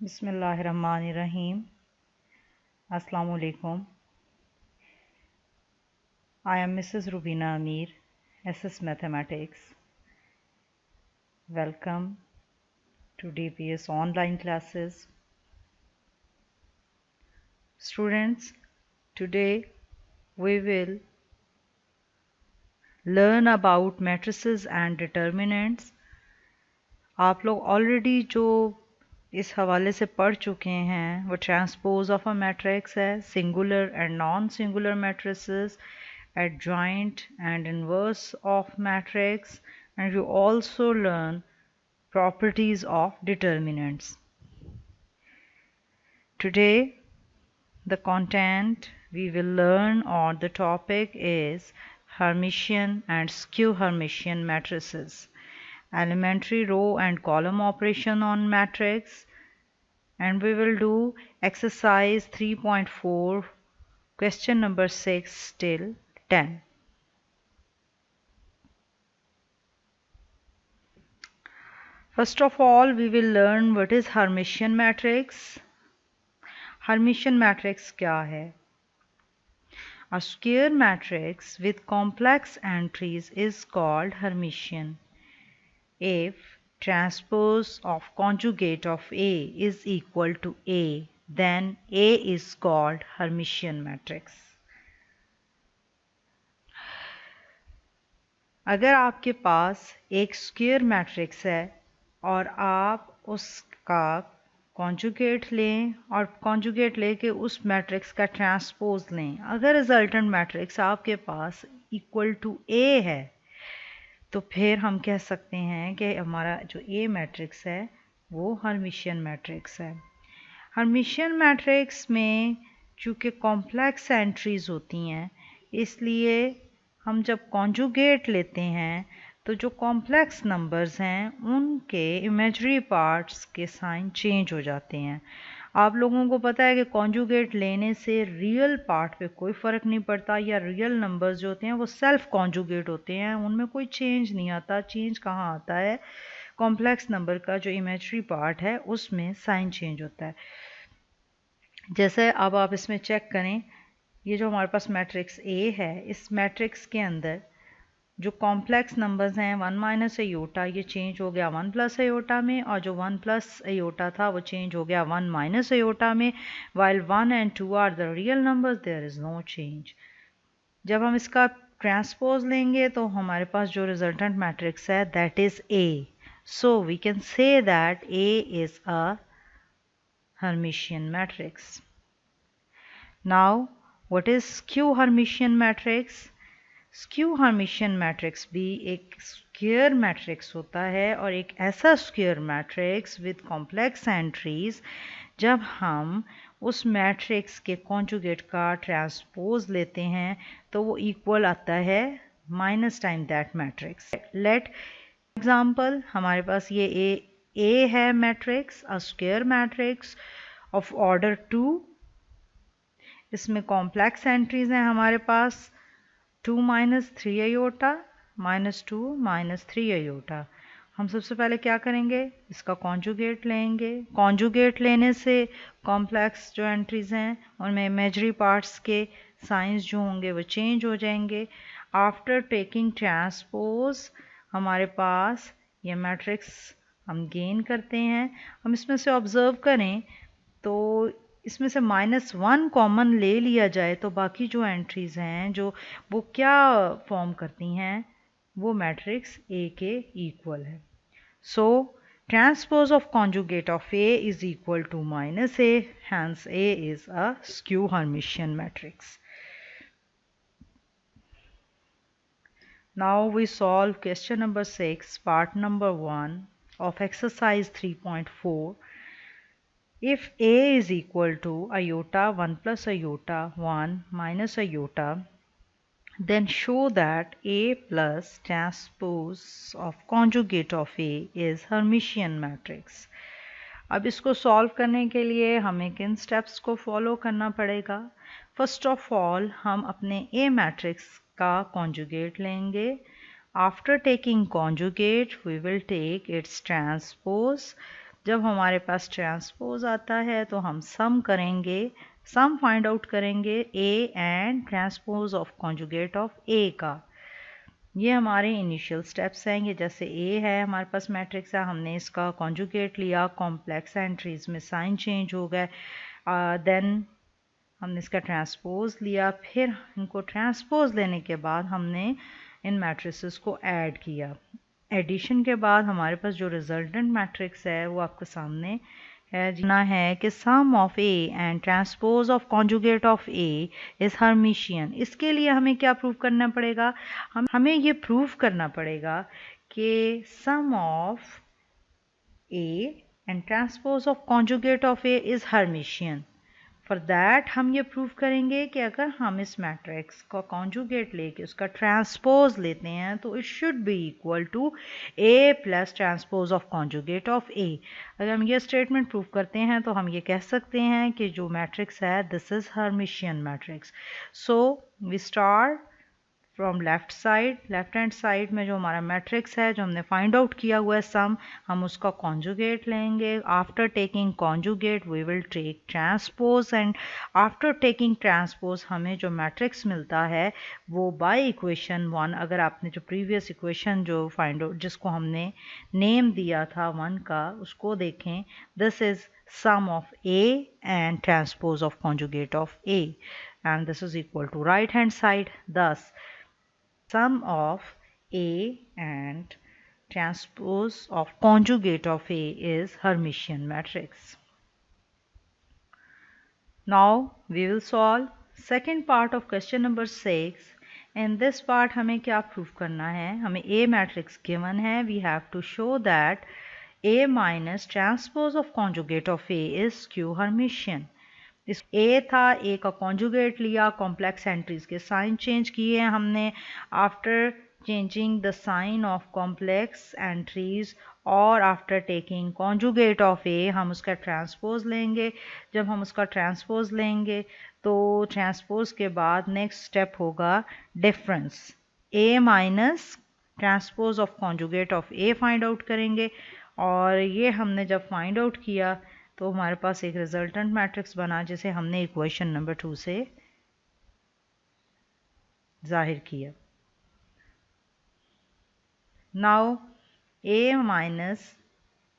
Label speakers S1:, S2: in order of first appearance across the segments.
S1: Bismillahirrahmanirrahim. Assalamu alaikum. I am Mrs. Rubina Amir, SS Mathematics. Welcome to DPS online classes. Students, today we will learn about matrices and determinants. आप लोग already जो इस हवाले से पढ़ चुके हैं वो ट्रांसपोज ऑफ अ मैट्रिक्स है, singular and non singular matrices, adjoint and inverse of matrix, and you also learn properties of determinants. Today the content we will learn or the topic is Hermitian and skew Hermitian matrices, elementary row and column operation on matrix, and we will do exercise 3.4 question number 6 till 10. First of all, we will learn what is Hermitian matrix. Hermitian matrix क्या है? A square matrix with complex entries is called Hermitian if transpose of conjugate of A is equal to A, then A is called Hermitian matrix. अगर आपके पास एक square matrix है और आप उसका conjugate लें और कॉन्जुगेट लेके उस मैट्रिक्स का ट्रांसपोज लें, अगर रिजल्टेंट मैट्रिक्स आपके पास इक्वल टू ए है तो फिर हम कह सकते हैं कि हमारा जो ए मैट्रिक्स है वो हर्मिशियन मैट्रिक्स है। हर्मिशियन मैट्रिक्स में चूँकि कॉम्प्लेक्स एंट्रीज होती हैं, इसलिए हम जब कॉन्जुगेट लेते हैं तो जो कॉम्प्लेक्स नंबर्स हैं उनके इमेजरी पार्ट्स के साइन चेंज हो जाते हैं। आप लोगों को पता है कि कॉन्जुगेट लेने से रियल पार्ट पे कोई फ़र्क नहीं पड़ता, या रियल नंबर्स जो होते हैं वो सेल्फ कॉन्जुगेट होते हैं, उनमें कोई चेंज नहीं आता। चेंज कहाँ आता है? कॉम्प्लेक्स नंबर का जो इमेजरी पार्ट है उसमें साइन चेंज होता है। जैसे अब आप इसमें चेक करें, ये जो हमारे पास मैट्रिक्स ए है, इस मैट्रिक्स के अंदर जो कॉम्प्लेक्स नंबर्स हैं 1 माइनस अयोटा, ये चेंज हो गया 1 प्लस अयोटा में, और जो 1 प्लस अयोटा था वो चेंज हो गया 1 माइनस अयोटा में। While 1 and 2 are the real numbers, there is no change. जब हम इसका ट्रांसपोज लेंगे तो हमारे पास जो रिजल्टेंट मैट्रिक्स है that is A. So we can say that A is a Hermitian matrix. Now, what is skew Hermitian matrix? Skew Hermitian matrix भी एक स्क्वायर मैट्रिक्स होता है, और एक ऐसा square matrix with complex entries जब हम उस मैट्रिक्स के कॉन्जुगेट का ट्रांसपोज लेते हैं तो वो इक्वल आता है minus time that matrix. Let example, हमारे पास ये ए है matrix, a square matrix of order 2। इसमें कॉम्प्लेक्स एंट्रीज हैं हमारे पास 2 minus 3 iota minus 2 minus 3 iota. हम सबसे पहले क्या करेंगे? इसका कॉन्जुगेट लेंगे। कॉन्जुगेट लेने से कॉम्प्लेक्स जो एंट्रीज हैं उनमें इमेजरी पार्ट्स के साइंस जो होंगे वो चेंज हो जाएंगे। आफ्टर टेकिंग ट्रांसपोज हमारे पास ये मैट्रिक्स हम गेन करते हैं। हम इसमें से ऑब्ज़र्व करें तो इसमें से -1 कॉमन ले लिया जाए तो बाकी जो एंट्रीज हैं जो वो क्या फॉर्म करती हैं, वो मैट्रिक्स ए के इक्वल है। So transpose of conjugate of A is equal to minus A, hence A is a skew Hermitian matrix. Now we solve question number 6, part number 1 of exercise 3.4. If A is equal to iota 1 plus iota 1 minus iota, then show that A plus transpose of conjugate of A is Hermitian matrix. अब इसको solve करने के लिए हमें किन steps को follow करना पड़ेगा? फर्स्ट ऑफ ऑल हम अपने ए मैट्रिक्स का कॉन्जुगेट लेंगे। After taking conjugate we will take its transpose. जब हमारे पास ट्रांसपोज आता है तो हम सम करेंगे, सम फाइंड आउट करेंगे A and transpose of conjugate of A का। ये हमारे इनिशियल स्टेप्स हैं। ये जैसे ए है हमारे पास मैट्रिक्स है, हमने इसका कॉन्जुगेट लिया, कॉम्प्लेक्स एंट्रीज में साइन चेंज हो गए, देन हमने इसका ट्रांसपोज लिया, फिर इनको ट्रांसपोज लेने के बाद हमने इन मैट्रिसेस को ऐड किया। एडिशन के बाद हमारे पास जो रिजल्टेंट मैट्रिक्स है वो आपके सामने है। जीना है कि sum of A and transpose of conjugate of A is Hermitian. इसके लिए हमें क्या प्रूव करना पड़ेगा? हमें ये प्रूव करना पड़ेगा कि sum of A and transpose of conjugate of A is Hermitian. For that हम ये प्रूव करेंगे कि अगर हम इस मैट्रिक्स का कॉन्जुगेट लेके उसका ट्रांसपोज लेते हैं तो it should be equal to A plus transpose of conjugate of A. अगर हम ये स्टेटमेंट प्रूव करते हैं तो हम ये कह सकते हैं कि जो मैट्रिक्स है this is Hermitian matrix. So we start from left side, left hand side में जो हमारा मैट्रिक्स है जो हमने फाइंड आउट किया हुआ है सम, हम उसका कॉन्जुगेट लेंगे। After taking conjugate we will take transpose and after taking transpose हमें जो मैट्रिक्स मिलता है वो बाय इक्वेशन 1, अगर आपने जो प्रीवियस इक्वेशन जो फाइंड आउट जिसको हमने नेम दिया था 1 का उसको देखें, this is sum of A and transpose of conjugate of A, and this is equal to right hand side. Thus sum of A and transpose of conjugate of A is Hermitian matrix. Now we will solve second part of question number 6. In this part हमें क्या prove करना है? हमें A matrix given है, we have to show that A minus transpose of conjugate of A is skew Hermitian. इस A था, A का conjugate लिया, कॉम्प्लेक्स एंट्रीज के साइन चेंज किए हैं हमने। After changing the sign of complex entries और after taking conjugate of A हम उसका ट्रांसपोज लेंगे। जब हम उसका ट्रांसपोज लेंगे तो ट्रांसपोज के बाद नेक्स्ट स्टेप होगा difference. A minus transpose of conjugate of A find out करेंगे, और ये हमने जब फाइंड आउट किया तो हमारे पास एक रिजल्टेंट मैट्रिक्स बना जिसे हमने इक्वेशन नंबर 2 से जाहिर किया। Now A minus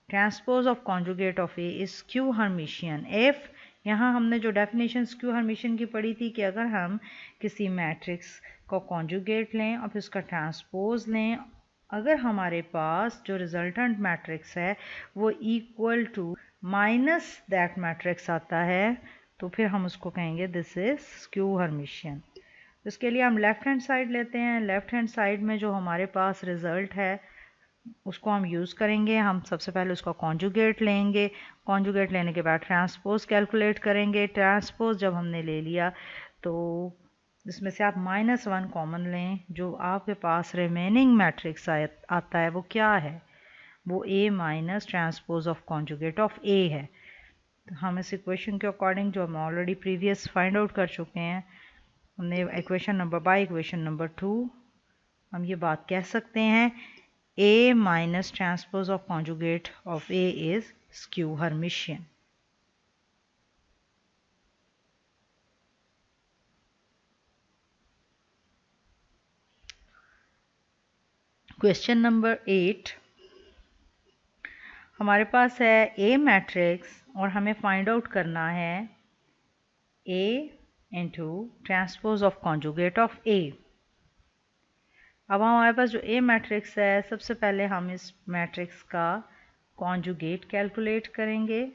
S1: transpose of conjugate of A is skew Hermitian if, यहाँ हमने जो डेफिनेशन स्क्यू हर्मिशियन की पढ़ी थी कि अगर हम किसी मैट्रिक्स को कॉन्जुगेट लें और फिर उसका ट्रांसपोज लें, अगर हमारे पास जो रिजल्टेंट मैट्रिक्स है वो equal to minus that matrix आता है तो फिर हम उसको कहेंगे दिस इज स्क्यू हर्मिशियन। इसके लिए हम लेफ्ट हैंड साइड लेते हैं। लेफ्ट हैंड साइड में जो हमारे पास रिजल्ट है उसको हम यूज़ करेंगे। हम सबसे पहले उसका कॉन्जुगेट लेंगे, कॉन्जुगेट लेने के बाद ट्रांसपोज कैलकुलेट करेंगे। ट्रांसपोज जब हमने ले लिया तो इसमें से आप -1 कॉमन लें, जो आपके पास रिमेनिंग मैट्रिक्स आता है वो क्या है? वो A minus transpose of conjugate of A है। तो हम इस इक्वेशन के अकॉर्डिंग जो हम ऑलरेडी प्रीवियस फाइंड आउट कर चुके हैं, हमने equation number by equation number 2 हम ये बात कह सकते हैं A minus transpose of conjugate of A is skew Hermitian. Question number 8 हमारे पास है A मैट्रिक्स और हमें फाइंड आउट करना है A into transpose of conjugate of A। अब हमारे पास जो A मैट्रिक्स है, सबसे पहले हम इस मैट्रिक्स का कॉन्जुगेट कैलकुलेट करेंगे।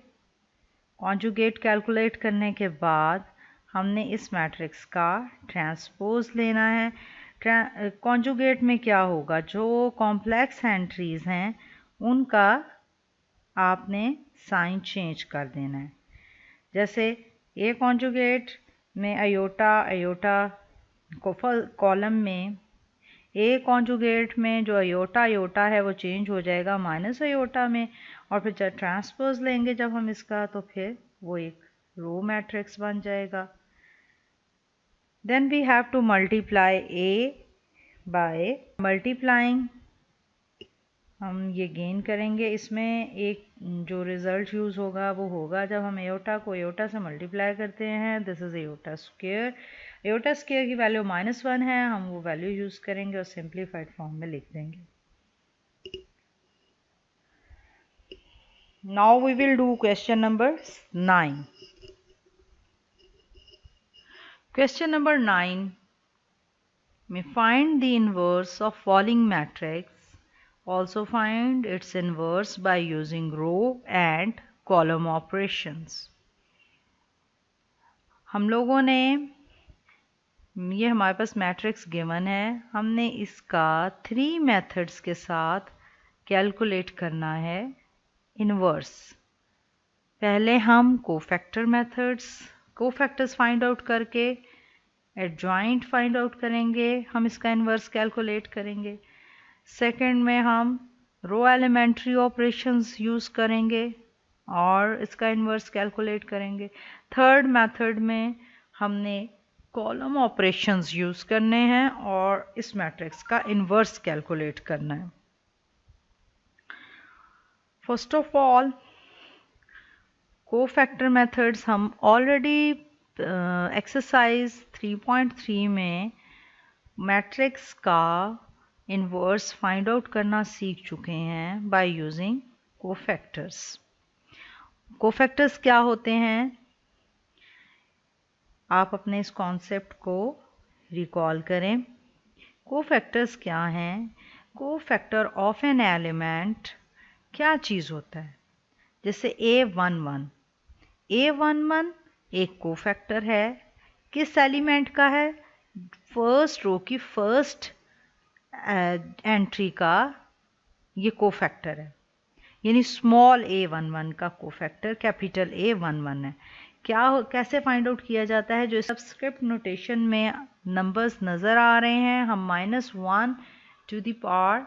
S1: कॉन्जुगेट कैलकुलेट करने के बाद हमने इस मैट्रिक्स का ट्रांसपोज लेना है। कॉन्जुगेट में क्या होगा? जो कॉम्प्लेक्स एंट्रीज हैं उनका आपने साइन चेंज कर देना है। जैसे A कॉन्जुगेट में अयोटा को कॉलम में A कॉन्जुगेट में जो अयोटा है वो चेंज हो जाएगा माइनस अयोटा में, और फिर जब ट्रांसपोज लेंगे जब हम इसका तो फिर वो एक रो मैट्रिक्स बन जाएगा। Then we have to multiply A by multiplying हम ये गेन करेंगे। इसमें एक जो रिज़ल्ट यूज़ होगा वो होगा जब हम एयोटा को एयोटा से मल्टीप्लाई करते हैं। This is aorta square. Aorta square की वैल्यू -1 है, हम वो वैल्यू यूज़ करेंगे और सिंप्लीफाइड फॉर्म में लिख देंगे। Now we will do question number 9। Question number 9 में find the inverse of following matrix. Also find its inverse by using row and column operations. हम लोगों ने ये हमारे पास मैट्रिक्स गिवन है, हमने इसका 3 मेथड्स के साथ कैलकुलेट करना है इन्वर्स। पहले हम कोफैक्टर्स फाइंड आउट करके एडजॉइंट फाइंड आउट करेंगे, हम इसका इन्वर्स कैलकुलेट करेंगे। सेकंड में हम रो एलिमेंट्री ऑपरेशंस यूज़ करेंगे और इसका इन्वर्स कैलकुलेट करेंगे। थर्ड मेथड में हमने कॉलम ऑपरेशंस यूज़ करने हैं और इस मैट्रिक्स का इन्वर्स कैलकुलेट करना है। First of all cofactor methods हम ऑलरेडी एक्सरसाइज 3.3 में मैट्रिक्स का इन्वर्स फाइंड आउट करना सीख चुके हैं बाय यूजिंग कोफैक्टर्स। कोफैक्टर्स क्या होते हैं, आप अपने इस कॉन्सेप्ट को रिकॉल करें। कोफैक्टर्स क्या हैं? कोफैक्टर ऑफ एन एलिमेंट क्या चीज़ होता है? जैसे A11 एक कोफैक्टर है। किस एलिमेंट का है? फर्स्ट रो की फर्स्ट एंट्री का ये कोफैक्टर है, यानी स्मॉल a11 का कोफैक्टर कैपिटल A11 है। कैसे फाइंड आउट किया जाता है? जो सबस्क्रिप्ट नोटेशन में नंबर्स नज़र आ रहे हैं, हम -1 to the power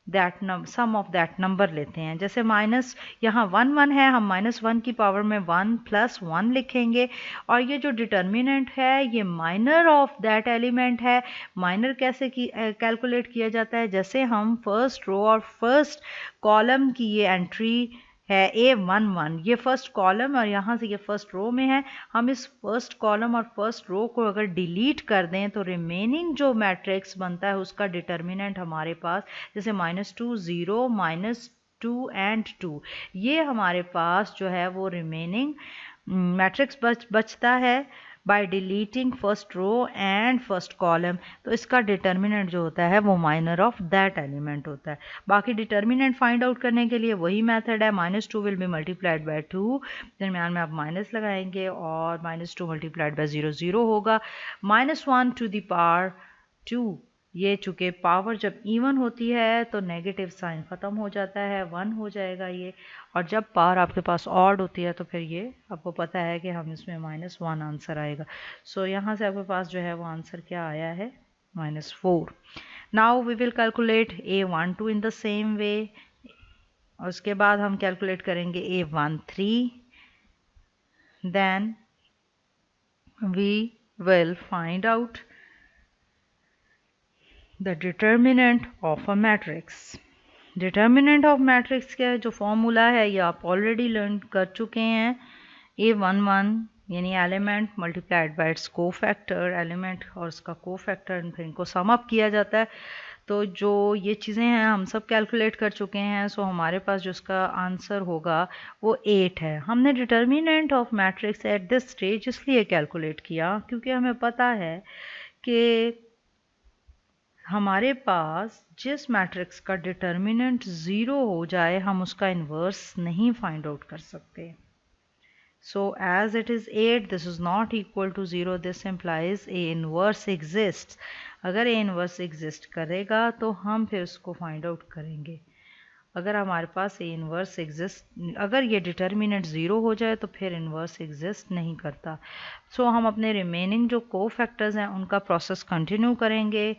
S1: sum of that number लेते हैं। जैसे माइनस यहाँ 1 है, हम -1 की पावर में 1 + 1 लिखेंगे और ये जो डिटर्मिनेंट है ये माइनर ऑफ दैट एलिमेंट है। माइनर कैसे कैलकुलेट किया जाता है? जैसे हम फर्स्ट रो और फर्स्ट कॉलम की ये एंट्री है A11, ये फर्स्ट कॉलम और यहाँ से ये फर्स्ट रो में है। हम इस फर्स्ट कॉलम और फर्स्ट रो को अगर डिलीट कर दें तो रिमेनिंग जो मैट्रिक्स बनता है उसका डिटर्मिनेंट हमारे पास, जैसे -2 0 -2 एंड 2, ये हमारे पास जो है वो रिमेनिंग मैट्रिक्स बचता है by deleting first row and first column. तो इसका डिटर्मिनेंट जो होता है वो माइनर ऑफ दैट एलिमेंट होता है। बाकी डिटर्मिनेंट फाइंड आउट करने के लिए वही मेथड है, -2 विल बी मल्टीप्लाइड बाय 2, दरमियान में आप माइनस लगाएंगे और -2 मल्टीप्लाइड बाय 0 0 होगा। -1 टू द पावर 2, ये चूँकि पावर जब इवन होती है तो नेगेटिव साइन ख़त्म हो जाता है, 1 हो जाएगा ये। और जब पावर आपके पास ऑड होती है तो फिर ये आपको पता है कि हम इसमें -1 आंसर आएगा। सो यहाँ से आपके पास जो है वो आंसर क्या आया है? -4। Now we will calculate A12 in the same way. और उसके बाद हम कैलकुलेट करेंगे A13, then we will find out the determinant of a matrix. Determinant of matrix का जो फॉर्मूला है ये आप ऑलरेडी लर्न कर चुके हैं। A11 यानी element multiplied by it's cofactor, element और उसका कोफैक्टर, फिर इनको सम अप किया जाता है। तो जो ये चीज़ें हैं हम सब कैलकुलेट कर चुके हैं। सो हमारे पास जो इसका आंसर होगा वो 8 है। हमने determinant of matrix at this stage इसलिए कैलकुलेट किया क्योंकि हमें पता है कि हमारे पास जिस मैट्रिक्स का डिटर्मिनेंट 0 हो जाए हम उसका इन्वर्स नहीं फाइंड आउट कर सकते। So as it is 8, this is not equal to 0, this implies A inverse exist. अगर ए इन्वर्स एग्जिस्ट करेगा तो हम फिर उसको फाइंड आउट करेंगे। अगर हमारे पास ए इन्वर्स एग्जिस्ट, अगर ये डिटर्मिनेंट 0 हो जाए तो फिर इन्वर्स एग्जिस्ट नहीं करता। सो हम अपने रिमेनिंग जो कोफैक्टर्स हैं उनका प्रोसेस कंटिन्यू करेंगे।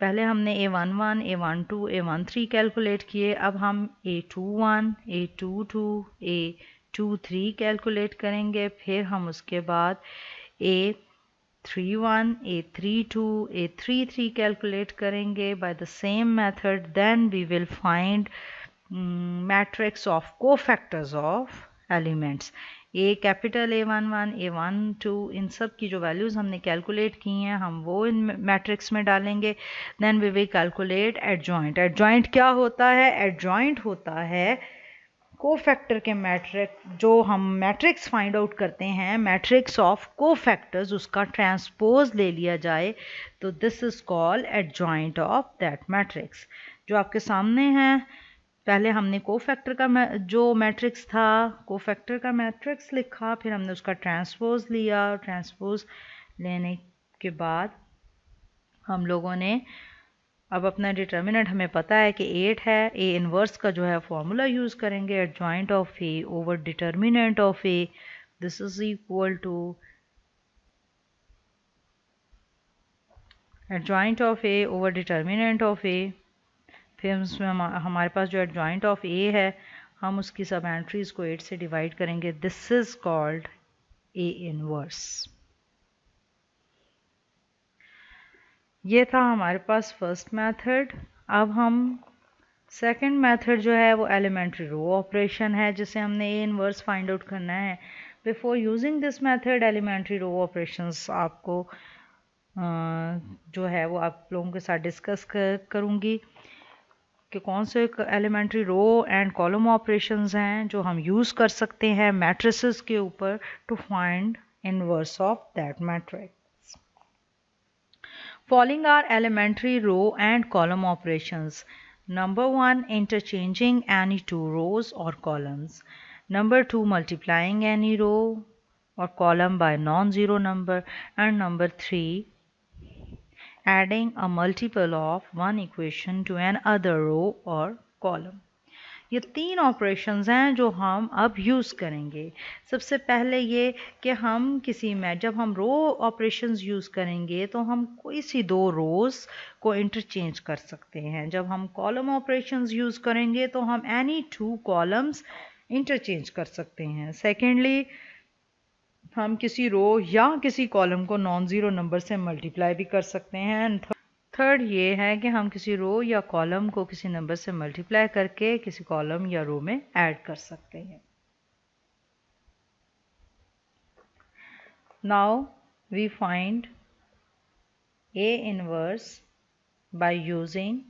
S1: पहले हमने A11, A12, A13 कैलकुलेट किए, अब हम A21, A22, A23 कैलकुलेट करेंगे। फिर हम उसके बाद A31, A32, A33 कैलकुलेट करेंगे by the same method, then we will find matrix of cofactors of elements. A capital A11, A12, इन सब की जो वैल्यूज़ हमने कैलकुलेट की हैं हम वो इन मैट्रिक्स में डालेंगे। Then we will calculate adjoint. Adjoint क्या होता है? एडजॉइंट होता है कोफैक्टर के मैट्रिक्स, जो हम मैट्रिक्स फाइंड आउट करते हैं मैट्रिक्स ऑफ कोफैक्टर्स, उसका ट्रांसपोज ले लिया जाए तो this is called adjoint of that matrix. जो आपके सामने है, पहले हमने कोफैक्टर का जो मैट्रिक्स था, कोफैक्टर का मैट्रिक्स लिखा, फिर हमने उसका ट्रांसपोज लिया। ट्रांसपोज लेने के बाद हम लोगों ने अब अपना डिटर्मिनेंट हमें पता है कि 8 है। ए इनवर्स का जो है फॉर्मूला यूज़ करेंगे, adjoint of A over determinant of A, this is equal to adjoint of A over determinant of A. फिर उसमें हमारे पास जो एडजॉइंट ऑफ ए है, हम उसकी सब एंट्रीज को 8 से डिवाइड करेंगे, this is called A inverse. ये था हमारे पास फर्स्ट मेथड। अब हम सेकंड मेथड जो है वो एलिमेंट्री रो ऑपरेशन है, जिसे हमने ए इनवर्स फाइंड आउट करना है। Before using this method elementary row operations आपको जो है वो आप लोगों के साथ डिस्कस करूँगी कि कौन से elementary row and column operations हैं जो हम यूज़ कर सकते हैं मैट्रिसेस के ऊपर to find inverse of that matrix. Following are elementary row and column operations. Number 1, interchanging any two rows or columns. Number 2, multiplying any row or column by non-zero number. And number 3, adding a multiple of one equation to another row or column. ये तीन operations हैं जो हम अब use करेंगे। सबसे पहले ये कि हम जब हम रो ऑपरेशंस यूज़ करेंगे तो हम कोई सी दो रोज़ को इंटरचेंज कर सकते हैं। जब हम कॉलम ऑपरेशंस यूज़ करेंगे तो हम एनी टू कॉलम्स इंटरचेंज कर सकते हैं। सेकेंडली, हम किसी रो या किसी कॉलम को नॉन ज़ीरो नंबर से मल्टीप्लाई भी कर सकते हैं। थर्ड ये है कि हम किसी रो या कॉलम को किसी नंबर से मल्टीप्लाई करके किसी कॉलम या रो में ऐड कर सकते हैं। Now we find A inverse by using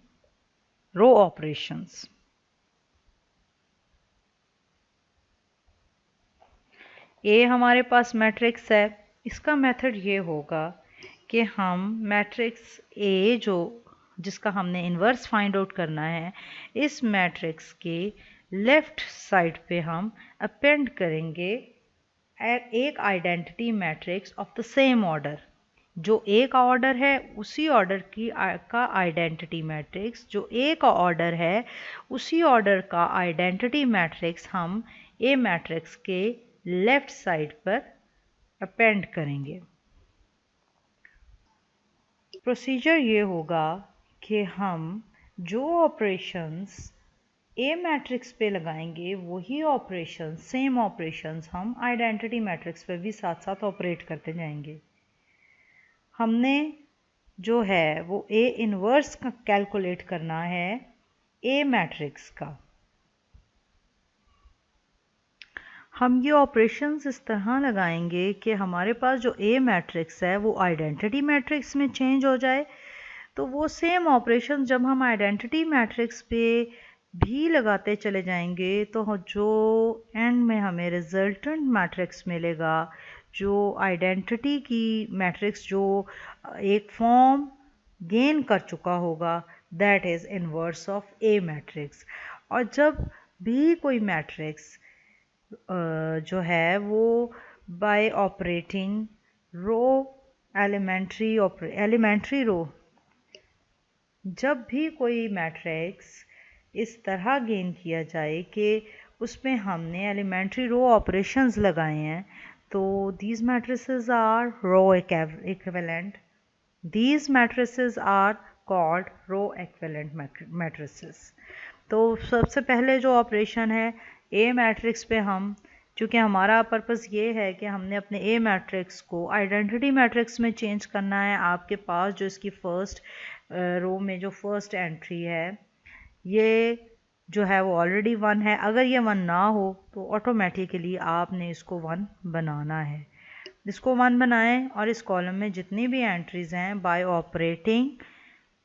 S1: row operations. A हमारे पास मैट्रिक्स है। इसका मेथड ये होगा कि हम मैट्रिक्स ए जिसका हमने इन्वर्स फाइंड आउट करना है, इस मैट्रिक्स के लेफ़्ट साइड पे हम अपेंड करेंगे एक identity matrix of the same order. जो ए का ऑर्डर है उसी ऑर्डर का आइडेंटिटी मैट्रिक्स, जो ए का ऑर्डर है उसी ऑर्डर का आइडेंटिटी मैट्रिक्स हम ए मैट्रिक्स के लेफ़्ट साइड पर अपेंड करेंगे। प्रोसीजर ये होगा कि हम जो ऑपरेशंस ए मैट्रिक्स पे लगाएंगे वही ऑपरेशंस, सेम ऑपरेशंस हम आइडेंटिटी मैट्रिक्स पे भी साथ साथ ऑपरेट करते जाएंगे। हमने जो है वो ए इनवर्स का कैलकुलेट करना है ए मैट्रिक्स का। हम ये ऑपरेशंस इस तरह लगाएंगे कि हमारे पास जो ए मैट्रिक्स है वो आइडेंटिटी मैट्रिक्स में चेंज हो जाए। तो वो सेम ऑपरेशन जब हम आइडेंटिटी मैट्रिक्स पे भी लगाते चले जाएंगे तो जो एंड में हमें रिजल्टेंट मैट्रिक्स मिलेगा, जो आइडेंटिटी की मैट्रिक्स जो एक फॉर्म गेन कर चुका होगा, that is inverse of a matrix. और जब भी कोई मैट्रिक्स जो है वो by operating row elementary row, जब भी कोई मैट्रिक्स इस तरह गेन किया जाए कि उसमें हमने एलिमेंट्री रो ऑपरेशंस लगाए हैं, तो these matrices are row equivalent. These matrices are called row equivalent matrices. तो सबसे पहले जो ऑपरेशन है ए मैट्रिक्स पे हम क्योंकि हमारा पर्पस ये है कि हमने अपने ए मैट्रिक्स को आइडेंटिटी मैट्रिक्स में चेंज करना है। आपके पास जो इसकी फर्स्ट रो में जो फर्स्ट एंट्री है ये जो है वो ऑलरेडी 1 है। अगर ये 1 ना हो तो ऑटोमेटिकली आपने इसको 1 बनाना है। इसको 1 बनाएं और इस कॉलम में जितनी भी एंट्रीज हैं by operating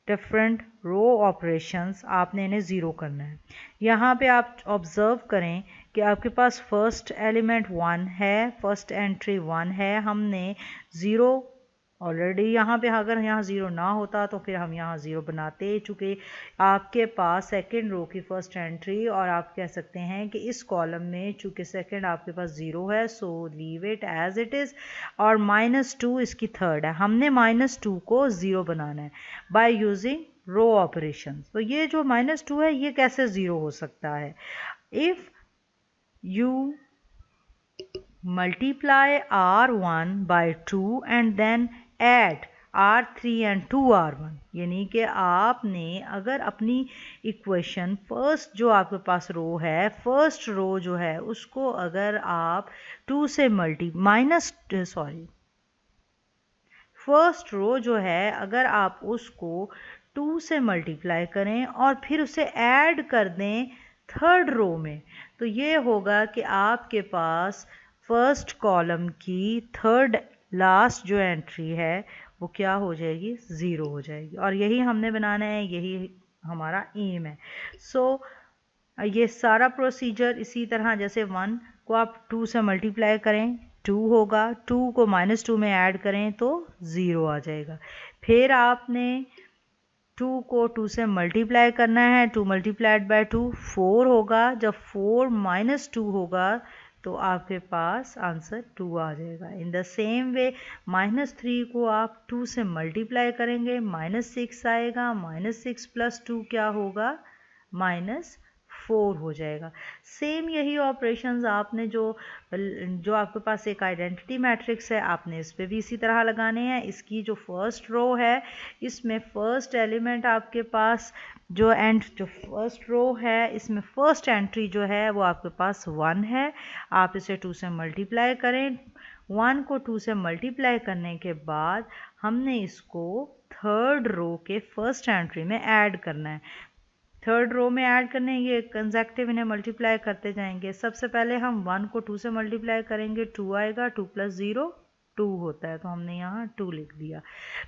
S1: different row operations आपने इन्हें ज़ीरो करना है। यहाँ पे आप ऑब्ज़र्व करें कि आपके पास फर्स्ट एलिमेंट 1 है, फर्स्ट एंट्री 1 है, हमने ज़ीरो ऑलरेडी यहाँ पे, अगर यहाँ ज़ीरो ना होता तो फिर हम यहाँ ज़ीरो बनाते। चूँकि आपके पास सेकंड रो की फर्स्ट एंट्री और आप कह सकते हैं कि इस कॉलम में चूँकि सेकंड आपके पास ज़ीरो है so leave it as it is, और -2 इसकी थर्ड है। हमने -2 को ज़ीरो बनाना है बाय यूजिंग रो ऑपरेशन। तो ये जो -2 है ये कैसे ज़ीरो हो सकता है? If you multiply r1 by 2 and then add r3 and 2r1, यानी कि आपने अगर अपनी इक्वेशन फर्स्ट जो आपके पास रो है, फर्स्ट रो जो है उसको अगर आप 2 से फर्स्ट रो जो है अगर आप उसको 2 से मल्टीप्लाई करें और फिर उसे ऐड कर दें थर्ड रो में, तो ये होगा कि आपके पास फर्स्ट कॉलम की थर्ड लास्ट जो एंट्री है वो क्या हो जाएगी? ज़ीरो हो जाएगी। और यही हमने बनाना है, यही हमारा एम है। सो ये सारा प्रोसीजर इसी तरह, जैसे 1 को आप 2 से मल्टीप्लाई करें 2 होगा, 2 को -2 में ऐड करें तो 0 आ जाएगा। फिर आपने 2 को 2 से मल्टीप्लाई करना है, 2 मल्टीप्लाइड बाय 2 4 होगा। जब 4 -2 होगा तो आपके पास आंसर 2 आ जाएगा। इन द सेम वे -3 को आप 2 से मल्टीप्लाई करेंगे -6 आएगा, -6 + 2 क्या होगा? -4 हो जाएगा। सेम यही ऑपरेशंस आपने जो आपके पास एक आइडेंटिटी मैट्रिक्स है आपने इस पे भी इसी तरह लगाने हैं। इसकी जो फर्स्ट रो है इसमें फर्स्ट एलिमेंट आपके पास जो फर्स्ट रो है इसमें फर्स्ट एंट्री जो है वो आपके पास 1 है। आप इसे 2 से मल्टीप्लाई करें। 1 को 2 से मल्टीप्लाई करने के बाद हमने इसको थर्ड रो के फर्स्ट एंट्री में ऐड करना है। थर्ड रो में ऐड करने ये कंसेक्टिव इन्हें मल्टीप्लाई करते जाएंगे। सबसे पहले हम 1 को 2 से मल्टीप्लाई करेंगे, 2 आएगा, 2 + 0 2 होता है तो हमने यहाँ 2 लिख दिया।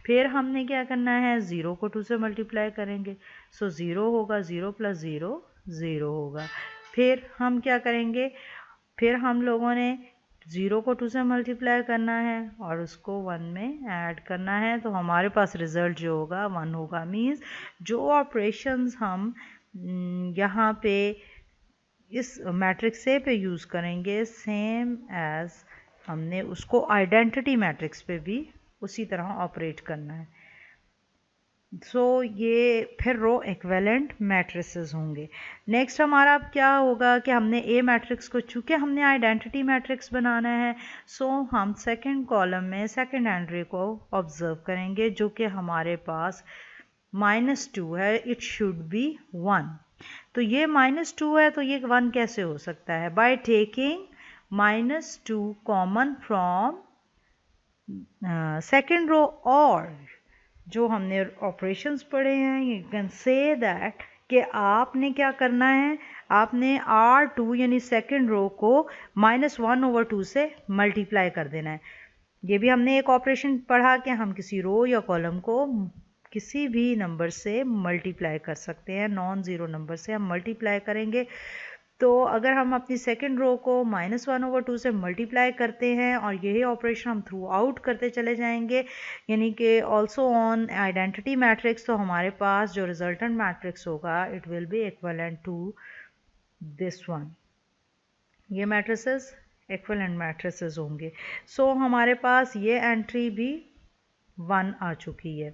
S1: फिर हमने क्या करना है, 0 को 2 से मल्टीप्लाई करेंगे, सो 0 होगा, 0 + 0 0 होगा। फिर हम क्या करेंगे, फिर हम लोगों ने 0 को 2 से मल्टीप्लाई करना है और उसको 1 में ऐड करना है, तो हमारे पास रिज़ल्ट जो होगा 1 होगा। मीन्स जो ऑपरेशंस हम यहाँ पे इस मैट्रिक्स ए पे यूज़ करेंगे सेम एज हमने उसको आइडेंटिटी मैट्रिक्स पे भी उसी तरह ऑपरेट करना है। सो ये फिर रो इक्विवेलेंट मैट्रिसेस होंगे। नेक्स्ट हमारा अब क्या होगा कि हमने ए मैट्रिक्स को, चूँकि हमने आइडेंटिटी मैट्रिक्स बनाना है, सो हम सेकंड कॉलम में सेकंड एंट्री को ऑब्जर्व करेंगे जो कि हमारे पास -2 है। It should B 1। तो ये -2 है तो ये 1 कैसे हो सकता है? By taking -2 common from second row, और जो हमने ऑपरेशंस पढ़े हैं यू कैन से दैट कि आपने क्या करना है, आपने R2 यानी सेकंड रो को -1/2 से मल्टीप्लाई कर देना है। ये भी हमने एक ऑपरेशन पढ़ा कि हम किसी रो या कॉलम को किसी भी नंबर से मल्टीप्लाई कर सकते हैं, नॉन ज़ीरो नंबर से हम मल्टीप्लाई करेंगे। तो अगर हम अपनी सेकंड रो को -1/2 से मल्टीप्लाई करते हैं और यही ऑपरेशन हम थ्रू आउट करते चले जाएंगे, यानी कि ऑल्सो ऑन आइडेंटिटी मैट्रिक्स, तो हमारे पास जो रिजल्टेंट मैट्रिक्स होगा it will be equivalent to this one. ये मैट्रिसेस इक्विवेलेंट मैट्रिसेस होंगे। सो हमारे पास ये एंट्री भी 1 आ चुकी है।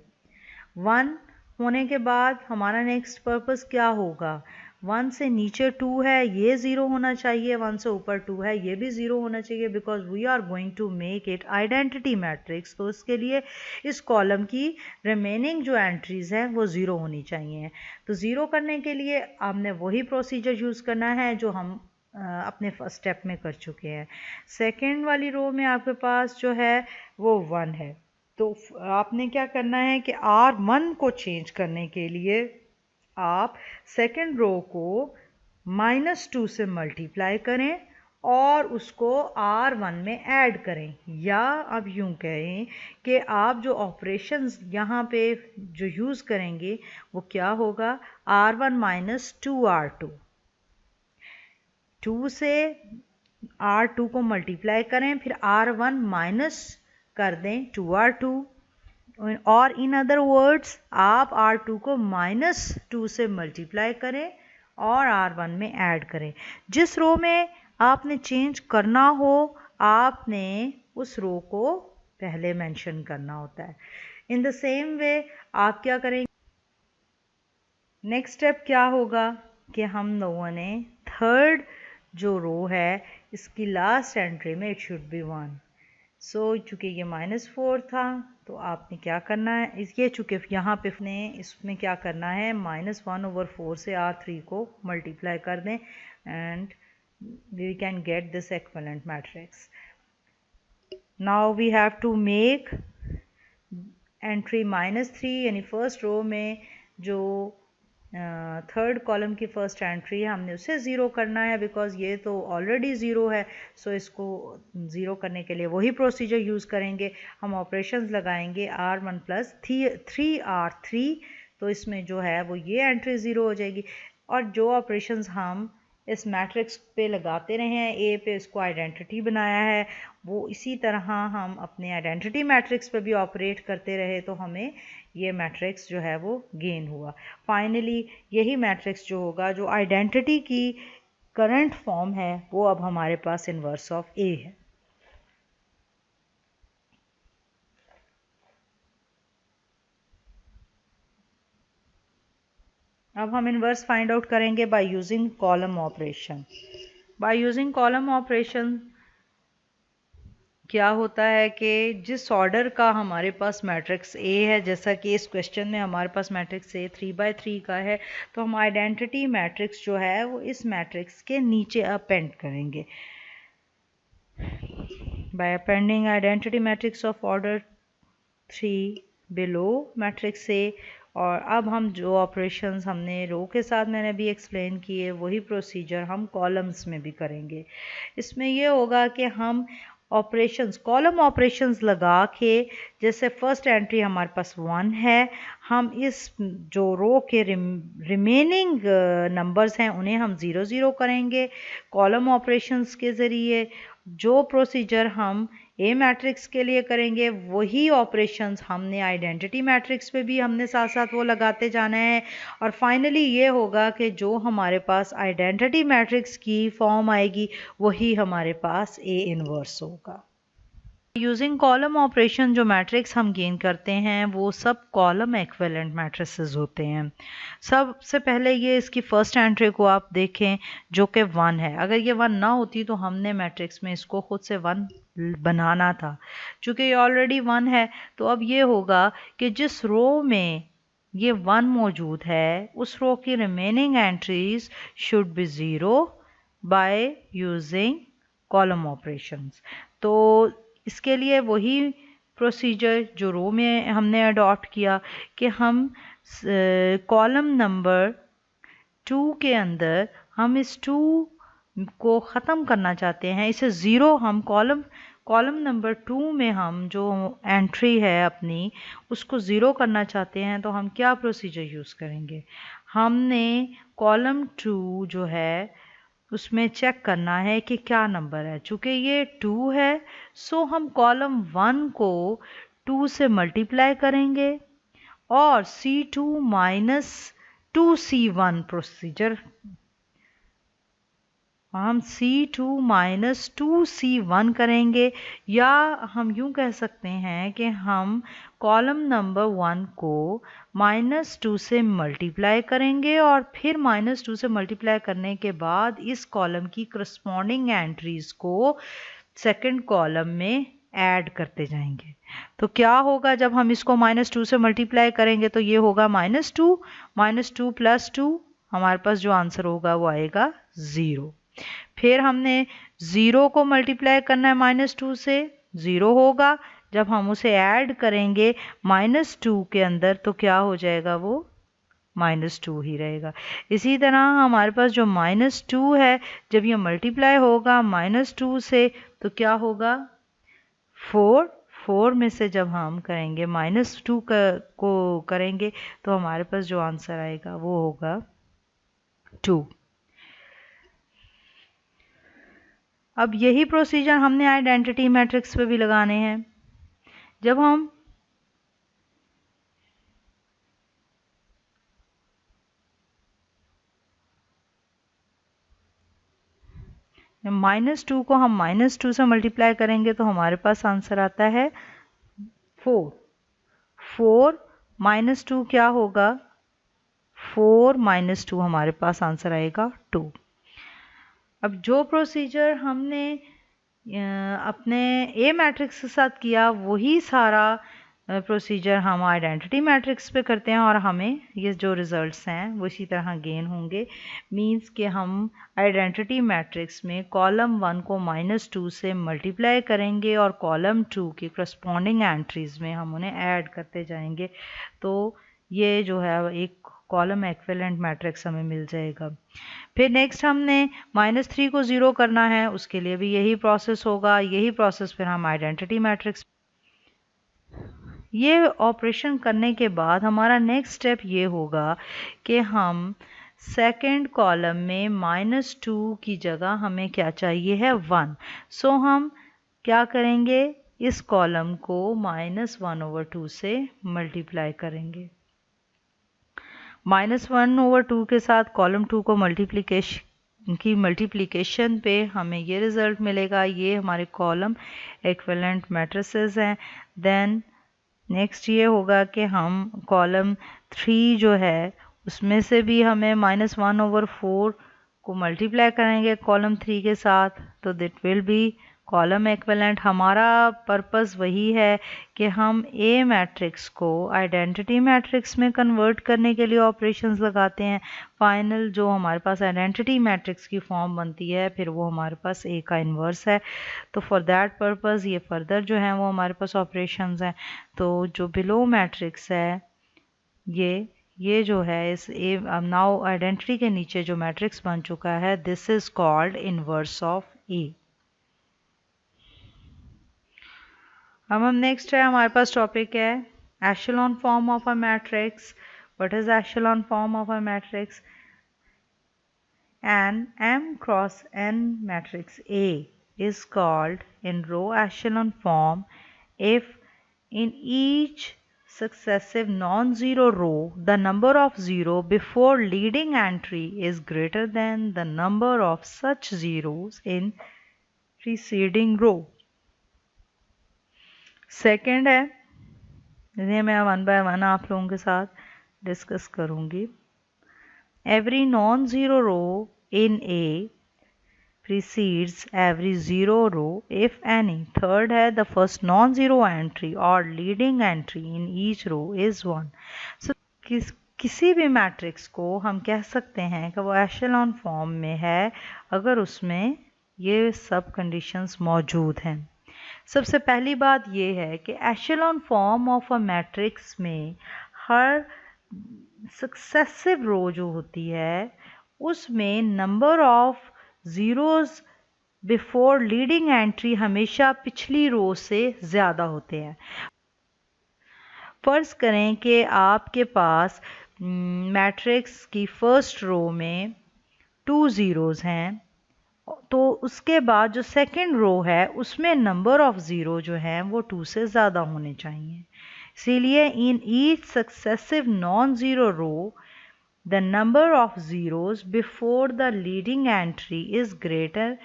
S1: 1 होने के बाद हमारा नेक्स्ट पर्पस क्या होगा? 1 से नीचे 2 है, ये 0 होना चाहिए। 1 से ऊपर 2 है, ये भी 0 होना चाहिए, because we are going to make it identity matrix. तो इसके लिए इस कॉलम की रिमेनिंग जो एंट्रीज हैं वो 0 होनी चाहिए। तो 0 करने के लिए हमने वही प्रोसीजर यूज़ करना है जो हम अपने फर्स्ट स्टेप में कर चुके हैं। सेकंड वाली रो में आपके पास जो है वो 1 है, तो आपने क्या करना है कि R1 को चेंज करने के लिए आप सेकंड रो को -2 से मल्टीप्लाई करें और उसको R1 में ऐड करें, या अब यूं कहें कि आप जो ऑपरेशंस यहाँ पे जो यूज़ करेंगे वो क्या होगा, R1 माइनस 2R2, 2 से R2 को मल्टीप्लाई करें, फिर R1 माइनस कर दें 2R2, और इन अदर वर्ड्स आप R2 को -2 से मल्टीप्लाई करें और R1 में ऐड करें। जिस रो में आपने चेंज करना हो आपने उस रो को पहले मेंशन करना होता है। इन द सेम वे आप क्या करेंगे, नेक्स्ट स्टेप क्या होगा कि हम लोगों ने थर्ड जो रो है इसकी लास्ट एंट्री में इट शुड बी 1। सो चूँकि ये -4 था तो आपने क्या करना है, ये चूँकि यहाँ पे इसमें क्या करना है, -1/4 से R3 को मल्टीप्लाई कर दें and we can get this equivalent matrix. Now we have to make entry -3, यानी फर्स्ट रो में जो थर्ड कॉलम की फर्स्ट एंट्री है हमने उसे ज़ीरो करना है, बिकॉज ये तो ऑलरेडी ज़ीरो है। सो इसको ज़ीरो करने के लिए वही प्रोसीजर यूज़ करेंगे, हम ऑपरेशंस लगाएंगे R1 + 3R3, तो इसमें जो है वो ये एंट्री ज़ीरो हो जाएगी। और जो ऑपरेशंस हम इस मैट्रिक्स पे लगाते रहे हैं, ए पे इसको आइडेंटिटी बनाया है, वो इसी तरह हम अपने आइडेंटिटी मैट्रिक्स पे भी ऑपरेट करते रहे तो हमें ये मैट्रिक्स जो है वो गेन हुआ। फाइनली यही मैट्रिक्स जो होगा, जो आइडेंटिटी की करंट फॉर्म है, वो अब हमारे पास इन्वर्स ऑफ ए है। अब हम इन्वर्स फाइंड आउट करेंगे by using column operation. By using column operation क्या होता है कि जिस ऑर्डर का हमारे पास मैट्रिक्स ए है, जैसा कि इस क्वेश्चन में हमारे पास मैट्रिक्स ए 3/3 का है, तो हम आइडेंटिटी मैट्रिक्स जो है वो इस मैट्रिक्स के नीचे अपेंड करेंगे by appending identity matrix of order 3 below matrix A. और अब हम जो ऑपरेशंस हमने रो के साथ मैंने भी एक्सप्लेन किए, वही प्रोसीजर हम कॉलम्स में भी करेंगे। इसमें यह होगा कि हम ऑपरेशंस, कॉलम ऑपरेशंस लगा के, जैसे फर्स्ट एंट्री हमारे पास 1 है, हम इस जो रो के रिमेनिंग नंबर्स हैं उन्हें हम 0 0 करेंगे कॉलम ऑपरेशंस के ज़रिए। जो प्रोसीजर हम ए मैट्रिक्स के लिए करेंगे वही ऑपरेशंस हमने आइडेंटिटी मैट्रिक्स पे भी हमने साथ साथ वो लगाते जाना है। और फाइनली ये होगा कि जो हमारे पास आइडेंटिटी मैट्रिक्स की फॉर्म आएगी वही हमारे पास ए इनवर्स होगा। यूजिंग कॉलम ऑपरेशन जो मैट्रिक्स हम गेन करते हैं वो सब कॉलम इक्विवेलेंट मैट्रिसेस होते हैं। सबसे पहले ये इसकी फर्स्ट एंट्री को आप देखें जो कि 1 है। अगर ये 1 ना होती तो हमने मैट्रिक्स में इसको खुद से 1 बनाना था। चूँकि ये ऑलरेडी 1 है तो अब ये होगा कि जिस रो में ये 1 मौजूद है उस रो की remaining entries should be 0 by using column operations. तो इसके लिए वही प्रोसीजर जो रो में हमने अडॉप्ट किया कि हम कॉलम नंबर 2 के अंदर हम इस 2 को ख़त्म करना चाहते हैं, इसे 0 हम कॉलम नंबर 2 में हम जो एंट्री है अपनी उसको 0 करना चाहते हैं। तो हम क्या प्रोसीजर यूज़ करेंगे, हमने कॉलम 2 जो है उसमें चेक करना है कि क्या नंबर है। चूँकि ये 2 है सो हम कॉलम 1 को 2 से मल्टीप्लाई करेंगे और C2 - 2C1 प्रोसीजर, हम C2 - 2C1 करेंगे, या हम यूं कह सकते हैं कि हम कॉलम नंबर 1 को -2 से मल्टीप्लाई करेंगे और फिर -2 से मल्टीप्लाई करने के बाद इस कॉलम की करस्पॉन्डिंग एंट्रीज को सेकंड कॉलम में ऐड करते जाएंगे। तो क्या होगा जब हम इसको -2 से मल्टीप्लाई करेंगे, तो ये होगा -2 + 2, हमारे पास जो आंसर होगा वो आएगा 0। फिर हमने 0 को मल्टीप्लाई करना है -2 से, 0 होगा। जब हम उसे ऐड करेंगे -2 के अंदर तो क्या हो जाएगा, वो -2 ही रहेगा। इसी तरह हमारे पास जो -2 है, जब ये मल्टीप्लाई होगा -2 से तो क्या होगा, 4 में से जब हम करेंगे -2 को करेंगे तो हमारे पास जो आंसर आएगा वो होगा 2। अब यही प्रोसीजर हमने आइडेंटिटी मैट्रिक्स पे भी लगाने हैं। जब हम -2 को हम -2 से मल्टीप्लाई करेंगे तो हमारे पास आंसर आता है 4। 4 -2 क्या होगा, 4 -2 हमारे पास आंसर आएगा 2। अब जो प्रोसीजर हमने अपने ए मैट्रिक्स के साथ किया वही सारा प्रोसीजर हम आइडेंटिटी मैट्रिक्स पे करते हैं और हमें ये जो रिजल्ट्स हैं वो इसी तरह गेन होंगे। मींस कि हम आइडेंटिटी मैट्रिक्स में कॉलम 1 को -2 से मल्टीप्लाई करेंगे और कॉलम 2 की करस्पॉन्डिंग एंट्रीज में हम उन्हें ऐड करते जाएंगे, तो ये जो है एक कॉलम एक्विवेलेंट मैट्रिक्स हमें मिल जाएगा। फिर नेक्स्ट हमने -3 को 0 करना है, उसके लिए भी यही प्रोसेस होगा। यही प्रोसेस फिर हम आइडेंटिटी मैट्रिक्स, ये ऑपरेशन करने के बाद हमारा नेक्स्ट स्टेप ये होगा कि हम सेकंड कॉलम में -2 की जगह हमें क्या चाहिए है, 1। सो हम क्या करेंगे, इस कॉलम को -1/2 से मल्टीप्लाई करेंगे। -1/2 के साथ कॉलम 2 को मल्टीप्लिकेशन पे हमें ये रिज़ल्ट मिलेगा। ये हमारे कॉलम एक्विवेलेंट मैट्रिसेस हैं। देन नेक्स्ट ये होगा कि हम कॉलम 3 जो है उसमें से भी हमें -1/4 को मल्टीप्लाई करेंगे कॉलम 3 के साथ, तो that will be column equivalent. हमारा पर्पस वही है कि हम ए मैट्रिक्स को आइडेंटिटी मैट्रिक्स में कन्वर्ट करने के लिए ऑपरेशंस लगाते हैं। फाइनल जो हमारे पास आइडेंटिटी मैट्रिक्स की फॉर्म बनती है फिर वो हमारे पास ए का इन्वर्स है। तो फॉर दैट पर्पस ये फर्दर जो है वो हमारे पास ऑपरेशंस हैं। तो जो बिलो मैट्रिक्स है ये जो है इस ए नाउ आइडेंटिटी के नीचे जो मैट्रिक्स बन चुका है, this is called inverse of A. अब हम नेक्स्ट है, हमारे पास टॉपिक है echelon form of a matrix. What is echelon form of a matrix? An M cross N matrix A is called in row echelon form if in each successive non-zero row the number of 0 before leading entry is greater than the number of such zeros in preceding row। Second है, इन्हें मैं 1 by 1 आप लोगों के साथ discuss करूंगी। Every non-zero row in A precedes every zero row if any। Third है, the first non-zero entry or leading entry in each row is 1। So किसी भी मैट्रिक्स को हम कह सकते हैं कि वो एशेलॉन फॉर्म में है अगर उसमें ये सब कंडीशंस मौजूद हैं। सबसे पहली बात ये है कि एशेलॉन फॉर्म ऑफ अ मैट्रिक्स में हर सक्सेसिव रो जो होती है उसमें number of zeros before leading entry हमेशा पिछली रो से ज़्यादा होते हैं। फ़र्ज़ करें कि आपके पास मैट्रिक्स की फर्स्ट रो में 2 ज़ीरोज़ हैं, तो उसके बाद जो सेकंड रो है उसमें नंबर ऑफ ज़ीरो जो हैं वो 2 से ज़्यादा होने चाहिए। इसीलिए in each successive non zero row the number of zeros before the leading entry is greater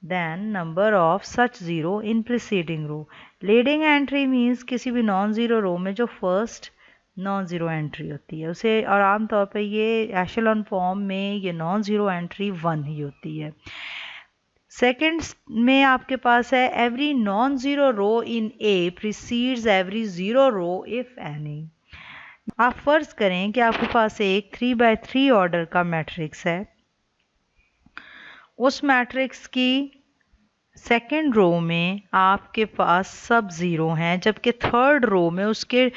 S1: than number of such zero in preceding row. Leading entry means किसी भी नॉन ज़ीरो रो में जो फर्स्ट नॉन ज़ीरो एंट्री होती है उसे, और आमतौर पे ये एशेलॉन फॉर्म में ये नॉन ज़ीरो एंट्री 1 ही होती है। सेकेंड में आपके पास है every non zero row in A precedes every zero row if any. आप फ़र्ज़ करें कि आपके पास एक 3 by 3 ऑर्डर का मैट्रिक्स है उस मैट्रिक्स की सेकेंड रो में आपके पास सब ज़ीरो हैं, जबकि थर्ड रो में उसके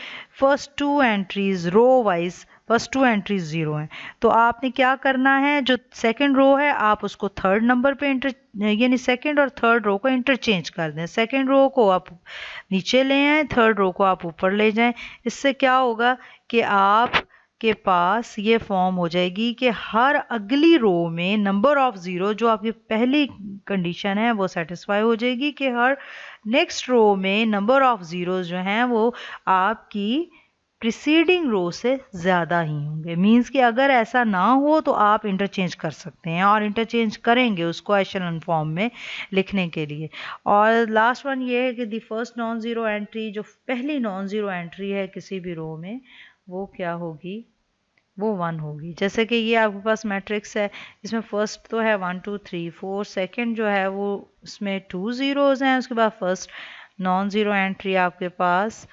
S1: first two entries row wise first two entries zero हैं। तो आपने क्या करना है, जो सेकंड रो है आप उसको थर्ड नंबर पे यानी सेकंड और थर्ड रो को इंटरचेंज कर दें। सेकंड रो को आप नीचे ले आएँ, थर्ड रो को आप ऊपर ले जाएं। इससे क्या होगा कि आप के पास ये फॉर्म हो जाएगी कि हर अगली रो में नंबर ऑफ ज़ीरो, जो आपकी पहली कंडीशन है वो सेटिस्फाई हो जाएगी कि हर नेक्स्ट रो में नंबर ऑफ ज़ीरोज़ जो हैं वो आपकी प्रीसीडिंग रो से ज़्यादा ही होंगे। मींस कि अगर ऐसा ना हो तो आप इंटरचेंज कर सकते हैं और इंटरचेंज करेंगे उसको एशेलन फॉर्म में लिखने के लिए। और लास्ट वन ये है कि the first non zero entry, जो पहली नॉन ज़ीरो एंट्री है किसी भी रो में, वो क्या होगी, वो 1 होगी। जैसे कि ये आपके पास मैट्रिक्स है, इसमें फर्स्ट तो है 1 2 3 4, सेकंड जो है वो उसमें 2 ज़ीरोज़ हैं, उसके बाद फर्स्ट नॉन ज़ीरो एंट्री आपके पास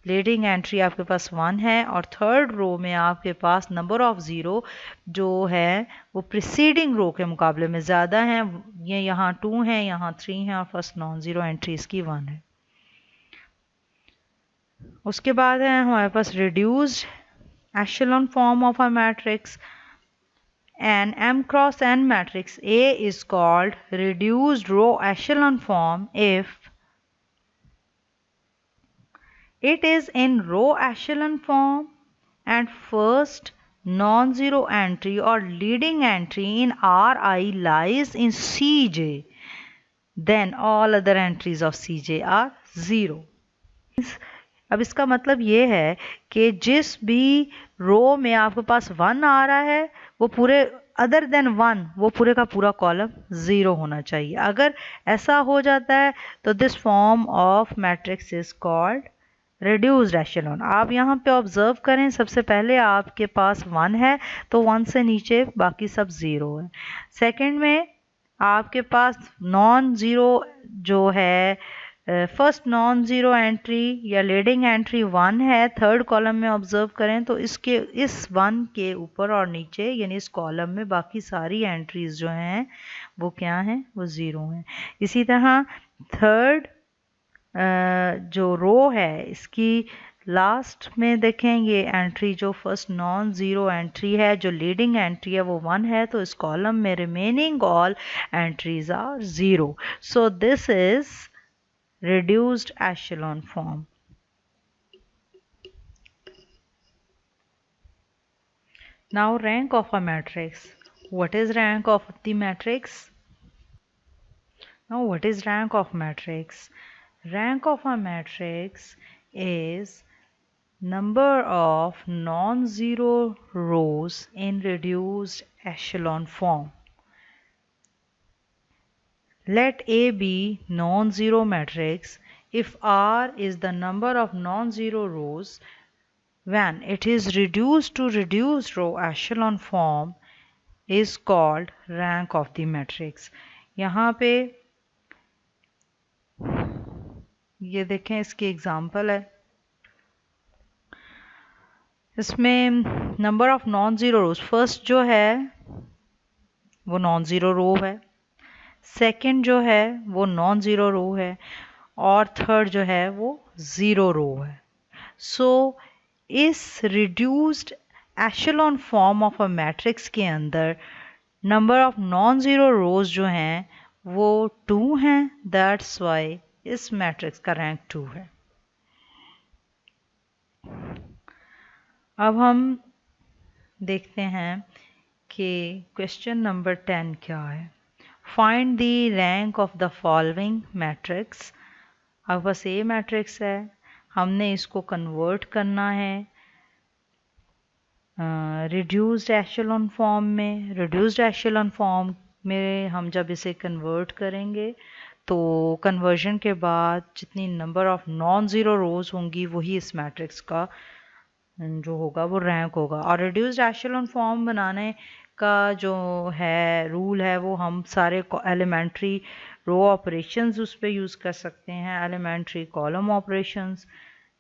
S1: लीडिंग एंट्री आपके पास 1 है, और थर्ड रो में आपके पास नंबर ऑफ ज़ीरो जो है वो प्रीसीडिंग रो के मुकाबले में ज़्यादा हैं। ये यहाँ 2 हैं, यहाँ 3 हैं, और फर्स्ट नॉन ज़ीरो एंट्री इसकी 1 है। उसके बाद है हमारे पास reduced echelon form of a matrix. An m cross n matrix A is called reduced row echelon form if it is in row echelon form and first non-zero entry or leading entry in Ri lies in Cj, then all other entries of Cj are 0. अब इसका मतलब ये है कि जिस भी रो में आपके पास 1 आ रहा है वो पूरे अदर देन 1 वो पूरे का पूरा कॉलम 0 होना चाहिए। अगर ऐसा हो जाता है तो this form of matrix is called reduced echelon. आप यहाँ पे ऑब्जर्व करें, सबसे पहले आपके पास 1 है तो 1 से नीचे बाकी सब 0 है। सेकंड में आपके पास नॉन ज़ीरो जो है फर्स्ट नॉन ज़ीरो एंट्री या लीडिंग एंट्री 1 है, थर्ड कॉलम में ऑब्जर्व करें तो इसके इस 1 के ऊपर और नीचे यानी इस कॉलम में बाकी सारी एंट्रीज जो हैं वो क्या हैं, वो 0 हैं। इसी तरह थर्ड जो रो है इसकी लास्ट में देखें, ये एंट्री जो फर्स्ट नॉन ज़ीरो एंट्री है, जो लीडिंग एंट्री है वो 1 है, तो इस कॉलम में remaining all entries are 0. So this is reduced echelon form. Now rank of a matrix. What is rank of the matrix? Now what is rank of matrix? Rank of a matrix is number of non-zero rows in reduced echelon form. Let A be non-zero matrix if R is the number of non-zero rows when it is reduced to reduced row echelon form is called rank of the matrix. यहाँ पे ये देखें, इसकी example है। इसमें number of non zero rows, first जो है वो नॉन ज़ीरो रो है, सेकंड जो है वो नॉन ज़ीरो रो है, और थर्ड जो है वो 0 रो है। सो इस reduced echelon form of a matrix के अंदर number of non zero rows जो हैं वो 2 हैं, दैट्स वाई इस मैट्रिक्स का रैंक 2 है। अब हम देखते हैं कि क्वेश्चन नंबर 10 क्या है। Find the rank of the following matrix. अब बस ए मैट्रिक्स है, हमने इसको कन्वर्ट करना है रिड्यूस्ड एशेलॉन फॉर्म में। रिड्यूस्ड एशेलॉन फॉर्म में हम जब इसे कन्वर्ट करेंगे तो कन्वर्जन के बाद जितनी नंबर ऑफ नॉन ज़ीरो रोज़ होंगी वही इस मैट्रिक्स का जो होगा वो रैंक होगा। और रिड्यूस्ड एशेलॉन फॉर्म बनाने का जो है रूल है वो हम सारे एलिमेंट्री रो ऑपरेशंस उस पर यूज़ कर सकते हैं, एलिमेंट्री कॉलम ऑपरेशंस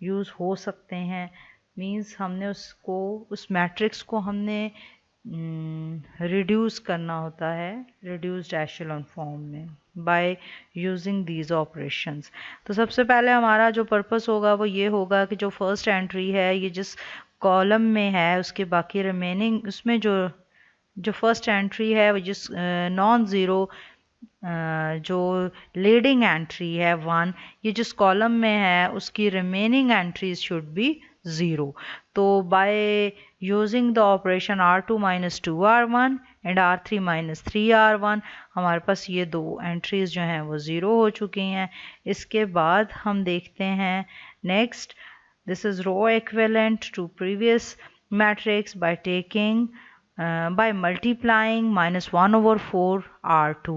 S1: यूज़ हो सकते हैं। मींस हमने उसको उस मैट्रिक्स को हमने रिड्यूस करना होता है रिड्यूस्ड एशेलॉन फॉर्म में बाय यूजिंग दीज ऑपरेशंस। तो सबसे पहले हमारा जो पर्पस होगा वो ये होगा कि जो फर्स्ट एंट्री है ये जिस कॉलम में है उसके बाकी रिमेनिंग उसमें जो जो फर्स्ट एंट्री है वो जिस नॉन ज़ीरो जो लीडिंग एंट्री है 1 ये जिस कॉलम में है उसकी रिमेनिंग एंट्रीज शुड बी 0। तो by using the operation R2 minus 2R1 and R3 minus 3R1 हमारे पास ये दो एंट्रीज जो हैं वो 0 हो चुकी हैं। इसके बाद हम देखते हैं next, this is row equivalent to previous matrix by taking by multiplying -1/4 R2।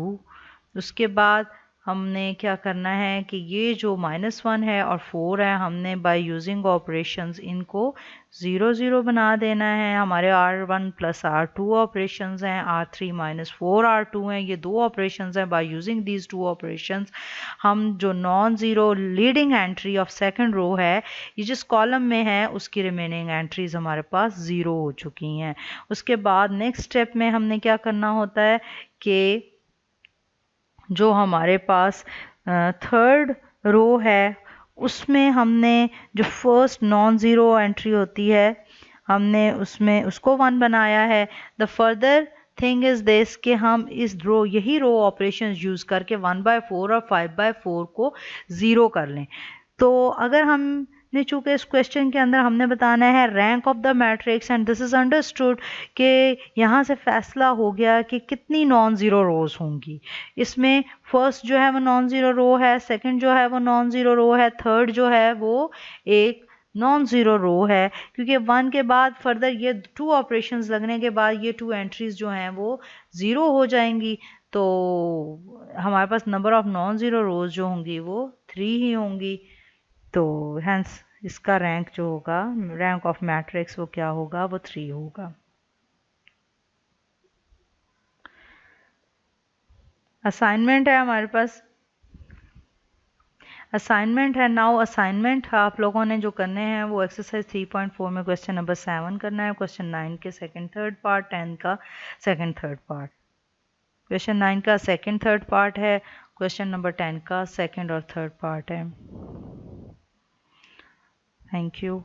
S1: उसके बाद हमने क्या करना है कि ये जो -1 है और 4 है हमने बाय यूजिंग ऑपरेशंस इनको 0 0 बना देना है। हमारे R1 प्लस R2 ऑपरेशंस हैं, R3 माइनस 4 R2 हैं, ये दो ऑपरेशंस हैं। By using these two operations हम जो non zero leading entry of second row है ये जिस कॉलम में है उसकी रिमेनिंग एंट्रीज हमारे पास 0 हो चुकी हैं। उसके बाद नेक्स्ट स्टेप में हमने क्या करना होता है कि जो हमारे पास थर्ड रो है उसमें हमने जो फर्स्ट नॉन ज़ीरो एंट्री होती है हमने उसमें उसको 1 बनाया है। The further thing is this कि हम इस रो यही रो ऑपरेशन यूज़ करके 1/4 और 5/4 को ज़ीरो कर लें। तो अगर हमने चूँकि इस क्वेश्चन के अंदर हमने बताना है rank of the matrix and this is understood कि यहाँ से फैसला हो गया कि कितनी नॉन ज़ीरो रोज़ होंगी। इसमें फर्स्ट जो है वो नॉन ज़ीरो रो है, सेकंड जो है वो नॉन ज़ीरो रो है, थर्ड जो है वो एक नॉन ज़ीरो रो है, क्योंकि 1 के बाद फर्दर ये टू ऑपरेशंस लगने के बाद ये टू एंट्रीज जो हैं वो 0 हो जाएंगी। तो हमारे पास number of non zero rows जो होंगी वो 3 ही होंगी। तो हैंस इसका रैंक जो होगा रैंक ऑफ मैट्रिक्स वो क्या होगा, वो 3 होगा। असाइनमेंट है हमारे पास, असाइनमेंट है। नाउ असाइनमेंट आप लोगों ने जो करने हैं वो एक्सरसाइज 3.4 में क्वेश्चन नंबर 7 करना है, क्वेश्चन 9 के सेकंड थर्ड पार्ट, 10 का सेकंड थर्ड पार्ट। क्वेश्चन 9 का सेकंड थर्ड पार्ट है, क्वेश्चन नंबर 10 का सेकंड और थर्ड पार्ट है। Thank you.